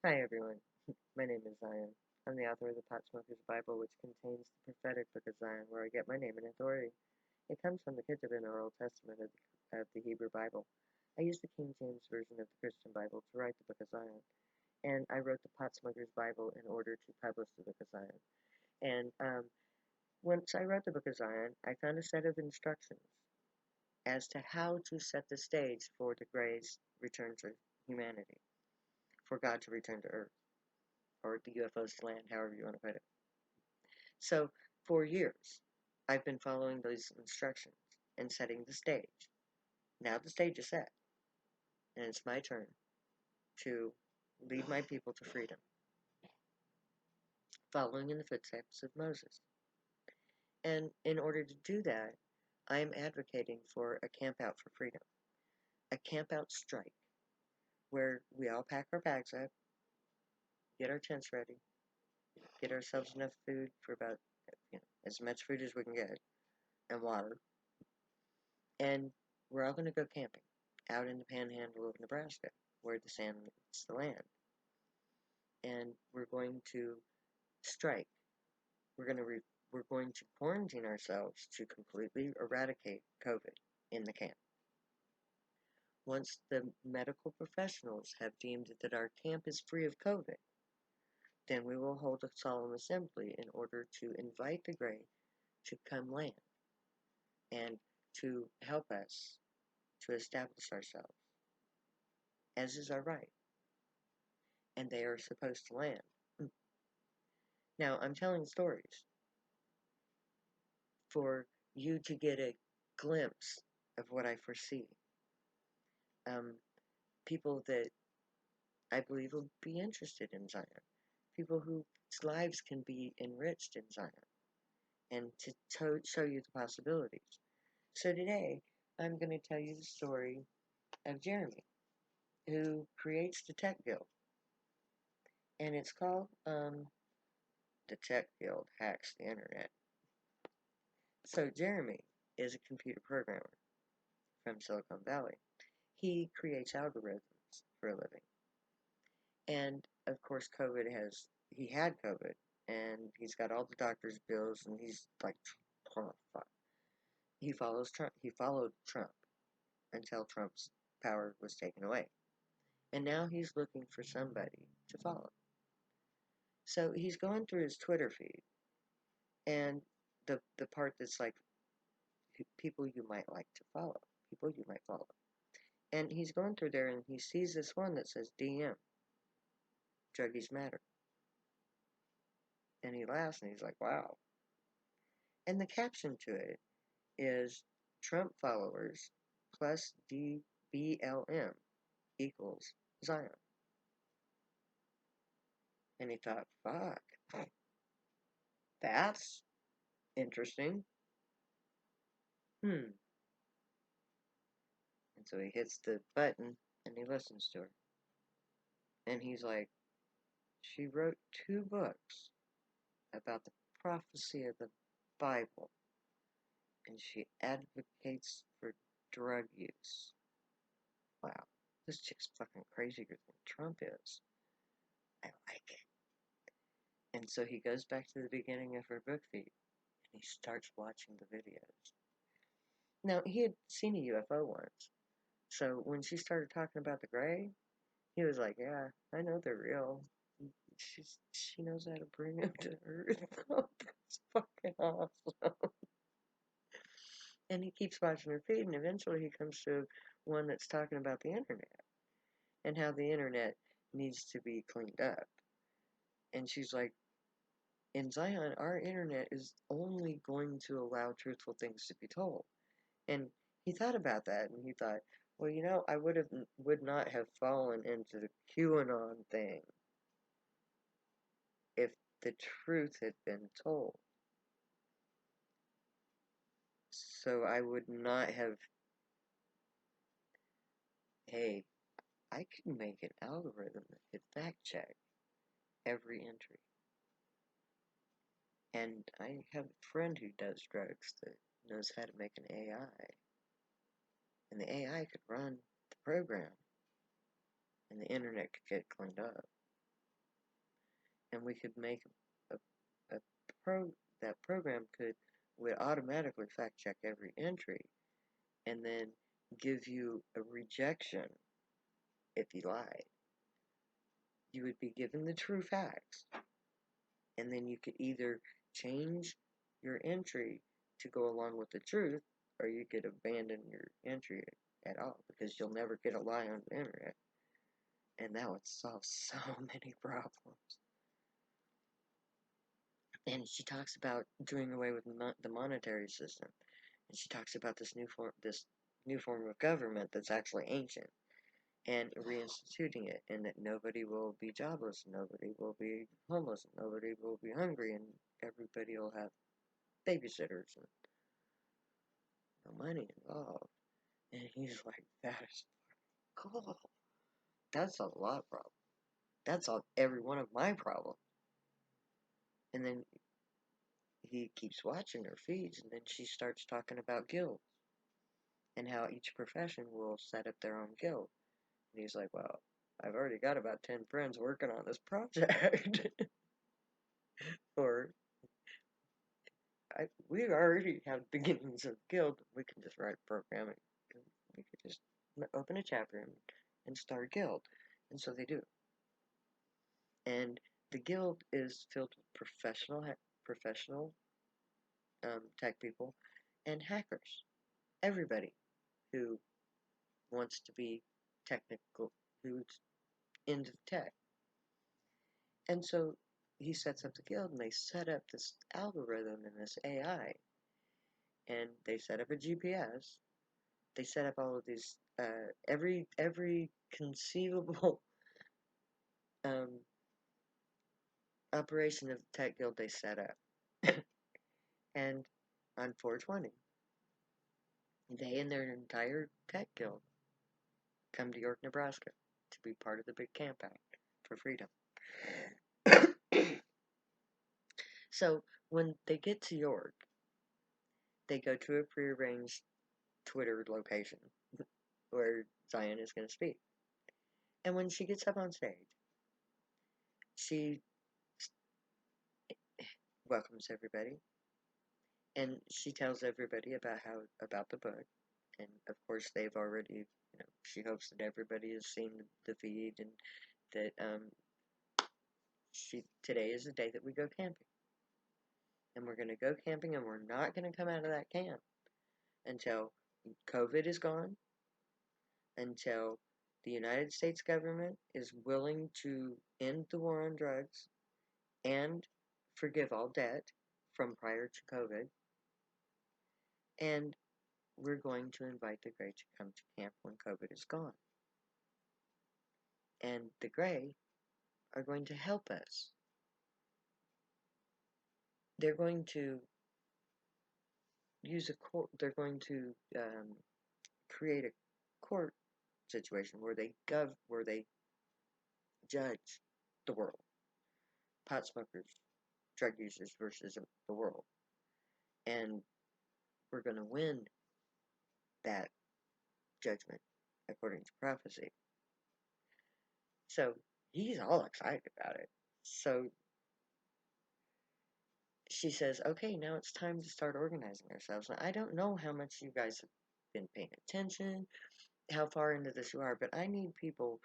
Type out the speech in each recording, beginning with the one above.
Hi everyone, my name is Zion. I'm the author of the Pot Smoker's Bible, which contains the prophetic book of Zion, where I get my name and authority. It comes from the Ketuvim or Old Testament of the Hebrew Bible. I use the King James Version of the Christian Bible to write the book of Zion, and I wrote the Pot Smoker's Bible in order to publish the book of Zion. And once I wrote the book of Zion, I found a set of instructions as to how to set the stage for the Gray's return to humanity, for God to return to Earth, or the UFOs to land, however you want to put it. So, for years, I've been following those instructions and setting the stage. Now the stage is set, and it's my turn to lead my people to freedom, following in the footsteps of Moses. And in order to do that, I am advocating for a camp out for freedom, a camp out strike, where we all pack our bags up, get our tents ready, get ourselves enough food for about as much food as we can get, and water, and we're all going to go camping out in the panhandle of Nebraska, where the sand meets the land. And we're going to strike. We're going to quarantine ourselves to completely eradicate COVID in the camp. Once the medical professionals have deemed that our camp is free of COVID, then we will hold a solemn assembly in order to invite the Gray to come land and to help us to establish ourselves, as is our right, and they are supposed to land. Now, I'm telling stories for you to get a glimpse of what I foresee. Um, People that I believe will be interested in Zion, people whose lives can be enriched in Zion, and to show you the possibilities. So today, I'm going to tell you the story of Jeremy, who creates the Tech Guild, and it's called the Tech Guild Hacks the Internet. So Jeremy is a computer programmer from Silicon Valley. He creates algorithms for a living. And of course, he had COVID, and he's got all the doctor's bills, and he's like, oh, fuck. He follows Trump. He followed Trump until Trump's power was taken away. And now he's looking for somebody to follow. So he's going through his Twitter feed, and the part that's like people you might like to follow, people you might follow. And he's going through there, and he sees this one that says DM, Druggies Matter. And he laughs, and he's like, wow. And the caption to it is Trump followers plus DBLM equals Zion. And he thought, fuck, that's interesting. And so he hits the button and he listens to her. And he's like, she wrote 2 books about the prophecy of the Bible, and she advocates for drug use. Wow, this chick's fucking crazier than Trump is. I like it. And so he goes back to the beginning of her book feed, and he starts watching the videos. Now, he had seen a UFO once, so when she started talking about the Gray, he was like, yeah, I know they're real. She knows how to bring them to Earth. It's fucking awesome. And he keeps watching her feed, and eventually he comes to one that's talking about the internet and how the internet needs to be cleaned up. And she's like, in Zion, our internet is only going to allow truthful things to be told. And he thought about that, and he thought, well, I would not have fallen into the QAnon thing if the truth had been told. So I would not have, hey, I could make an algorithm that could fact check every entry. And I have a friend who does drugs that knows how to make an AI. And the AI could run the program, and the internet could get cleaned up. and we could make a, a that program would automatically fact check every entry and then give you a rejection if you lied. You would be given the true facts, and then you could either change your entry to go along with the truth, or you could abandon your entry at all because you'll never get a lie on the internet. And that would solve so many problems. And she talks about doing away with the monetary system, and she talks about this new form of government that's actually ancient, and reinstituting it, and that nobody will be jobless, nobody will be homeless, nobody will be hungry, and everybody will have babysitters and no money involved. And he's like, that is cool. That's a lot of problems. That's on every one of my problems. And then he keeps watching her feeds, and then she starts talking about guilds and how each profession will set up their own guild. And he's like, well, I've already got about 10 friends working on this project. Or, we already have beginnings of guild. We can just write a program and we could just open a chapter and start a guild. And so they do. And the guild is filled with professional tech people and hackers. Everybody who wants to be technical, who's into tech. And so he sets up the guild, and they set up this algorithm and this AI, and they set up a GPS. They set up all of these, every conceivable um, operation of the tech guild they set up. And on 420, they and their entire tech guild come to York, Nebraska to be part of the big camp out for freedom. So when they get to York, they go to a prearranged Twitter location where Zion is going to speak. And when she gets up on stage, she welcomes everybody, and she tells everybody about the book. And of course, they've already, she hopes that everybody has seen the feed, and that today is the day that we go camping. And we're going to go camping, and we're not going to come out of that camp until COVID is gone, until the United States government is willing to end the war on drugs and forgive all debt from prior to COVID, and we're going to invite the Grey to come to camp when COVID is gone. And the Grey are going to help us. They're going to use a court, they're going to create a court situation where they judge the world. Pot smokers, drug users versus the world. And we're going to win that judgment according to prophecy. So he's all excited about it. So she says, okay, now it's time to start organizing ourselves. Now, I don't know how much you guys have been paying attention, how far into this you are, but I need people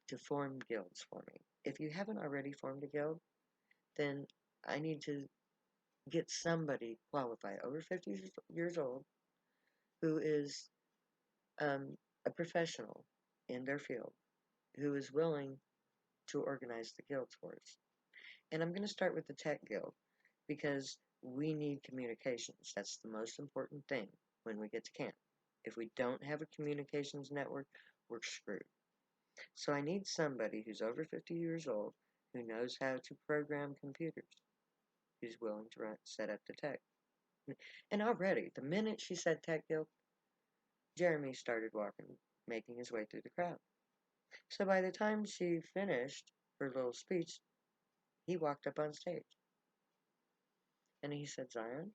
to form guilds for me. If you haven't already formed a guild, then I need to get somebody qualified over 50 years old who is a professional in their field, who is willing to organize the guilds for us. And I'm going to start with the Tech Guild because we need communications. That's the most important thing when we get to camp. If we don't have a communications network, we're screwed. So I need somebody who's over 50 years old who knows how to program computers, who's willing to set up the tech. And already, the minute she said Tech Guild, Jeremy started walking, making his way through the crowd. So by the time she finished her little speech, he walked up on stage. And he said, Zion,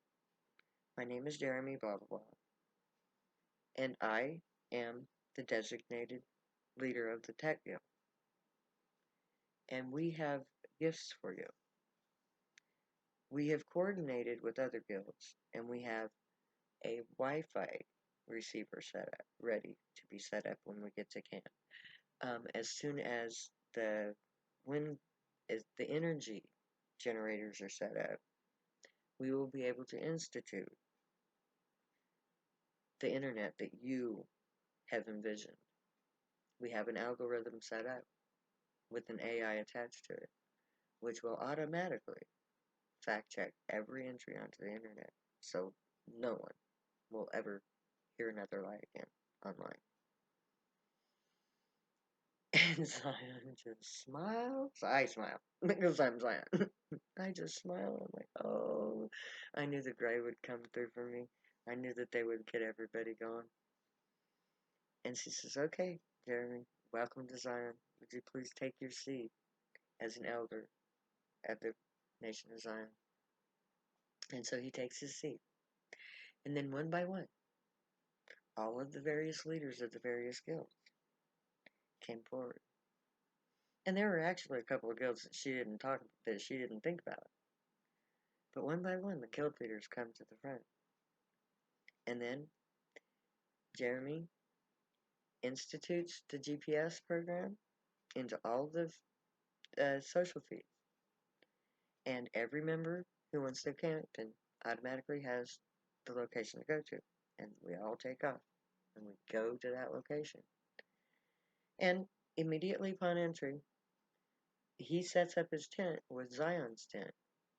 my name is Jeremy blah blah blah, and I am the designated leader of the Tech Guild. And we have gifts for you. We have coordinated with other guilds, and we have a Wi-Fi receiver set up, ready to be set up when we get to camp. As soon as when as the energy generators are set up, we will be able to institute the internet that you have envisioned. We have an algorithm set up with an AI attached to it, which will automatically fact check every entry onto the internet, so no one will ever hear another lie again online. And Zion just smiles. I smile because I'm Zion. I just smile. I'm like, oh, I knew the gray would come through for me. I knew that they would get everybody going. And she says, okay, Jeremy, welcome to Zion. Would you please take your seat as an elder at the Nation of Zion? And so he takes his seat. And then one by one, all of the various leaders of the various guilds came forward. And there were actually a couple of guilds that she didn't think about. But one by one, the guild leaders come to the front. And then Jeremy institutes the GPS program into all the social feeds. And every member who wants to camp and automatically has the location to go to. And we all take off. And we go to that location. And immediately upon entry, he sets up his tent with Zion's tent.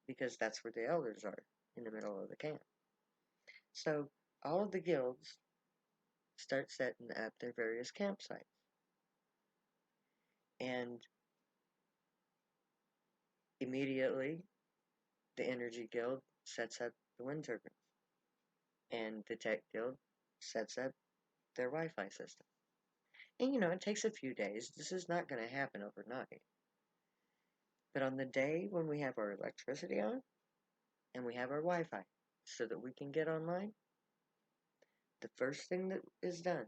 Because that's where the elders are, in the middle of the camp. So all of the guilds start setting up their various campsites. And immediately, the Energy Guild sets up the wind turbines. And the Tech Guild sets up their Wi-Fi system. And it takes a few days. This is not going to happen overnight. But on the day when we have our electricity on, and we have our Wi-Fi, so that we can get online, the first thing that is done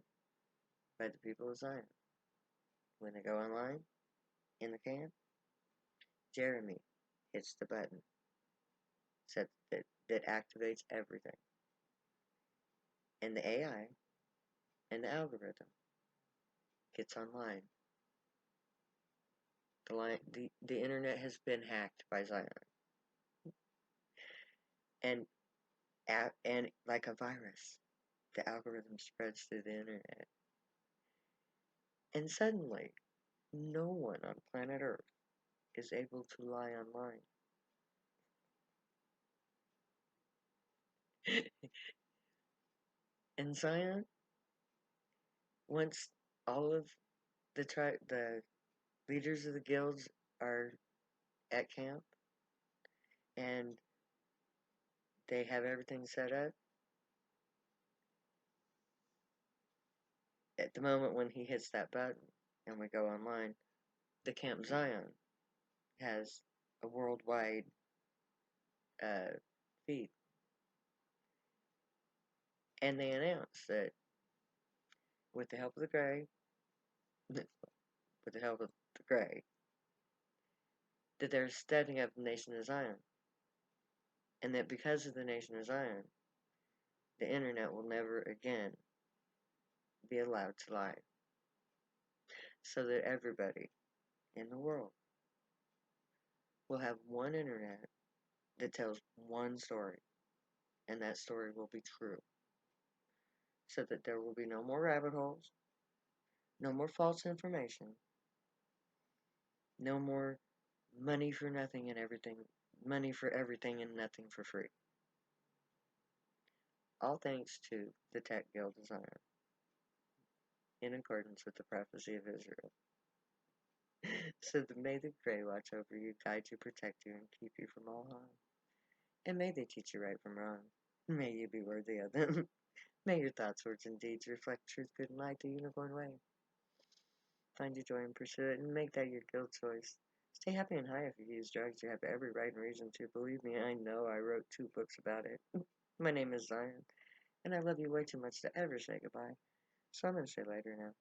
by the people of Zion, when they go online, in the camp, Jeremy hits the button that activates everything. And the AI and the algorithm gets online. The internet has been hacked by Zion. And like a virus, the algorithm spreads through the internet. And suddenly, no one on planet Earth is able to lie online. And Zion, once all of the leaders of the guilds are at camp and they have everything set up, at the moment when he hits that button and we go online, the Camp Zion has a worldwide feed. And they announce that with the help of the Grey, with the help of the Grey, that they're setting up the Nation of Zion. And that because of the Nation of Zion, the internet will never again be allowed to lie. So that everybody in the world will have one internet that tells one story. And that story will be true. So that there will be no more rabbit holes, no more false information, no more money for nothing and everything, money for everything and nothing for free. All thanks to the Tech Guild of Zion, in accordance with the prophecy of Israel. So that may the Grey watch over you, guide you, protect you, and keep you from all harm. And may they teach you right from wrong. May you be worthy of them. May your thoughts, words, and deeds reflect truth, good, and light the unicorn way. Find your joy and pursue it, and make that your guild choice. Stay happy and high if you use drugs. You have every right and reason to. Believe me, I know. I wrote 2 books about it. My name is Zion, and I love you way too much to ever say goodbye. So I'm going to say later now.